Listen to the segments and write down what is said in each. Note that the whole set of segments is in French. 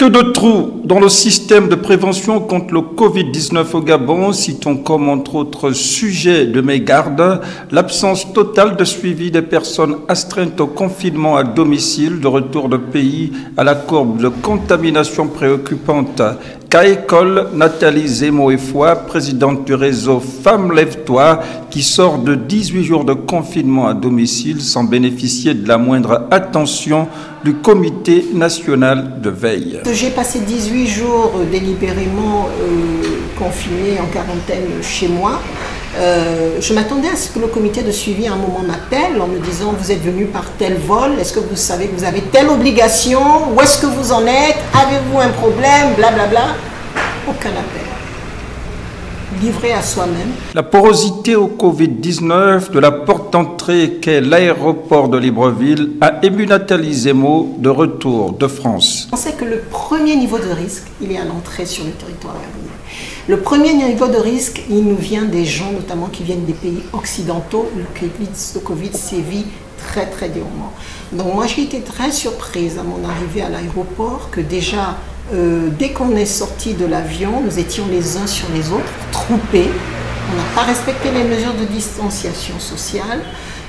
Que de trous dans le système de prévention contre le Covid-19 au Gabon, citons comme entre autres sujets de mégarde l'absence totale de suivi des personnes astreintes au confinement à domicile, de retour de pays à la courbe de contamination préoccupante. Qu'à école, Nathalie Zemo-Effoua, présidente du réseau Femmes Lève-toi, qui sort de 18 jours de confinement à domicile sans bénéficier de la moindre attention du comité national de veille. J'ai passé 18 jours délibérément confiné en quarantaine chez moi. Je m'attendais à ce que le comité de suivi à un moment m'appelle en me disant vous êtes venu par tel vol, est-ce que vous savez que vous avez telle obligation, où est-ce que vous en êtes, avez-vous un problème, blablabla. Aucun appel. Livré à soi-même. La porosité au Covid-19 de la porte d'entrée qu'est l'aéroport de Libreville a ému Nathalie Zemo de retour de France. On sait que le premier niveau de risque, il est à l'entrée sur le territoire gabonais. Le premier niveau de risque, il nous vient des gens notamment qui viennent des pays occidentaux où le Covid sévit très très durement. Donc moi j'ai été très surprise à mon arrivée à l'aéroport que déjà dès qu'on est sorti de l'avion, nous étions les uns sur les autres, troupés. On n'a pas respecté les mesures de distanciation sociale.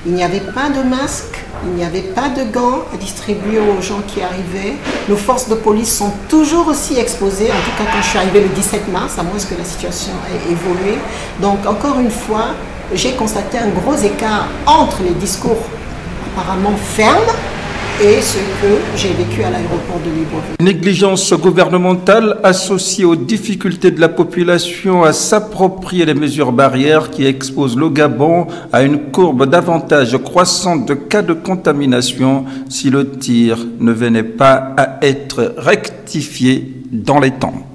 Il n'y avait pas de masque, il n'y avait pas de gants à distribuer aux gens qui arrivaient. Nos forces de police sont toujours aussi exposées, en tout cas quand je suis arrivée le 17 mars, à moins que la situation ait évolué. Donc encore une fois, j'ai constaté un gros écart entre les discours apparemment fermes et ce que j'ai vécu à l'aéroport de Libreville. Négligence gouvernementale associée aux difficultés de la population à s'approprier les mesures barrières qui exposent le Gabon à une courbe davantage croissante de cas de contamination si le tir ne venait pas à être rectifié dans les temps.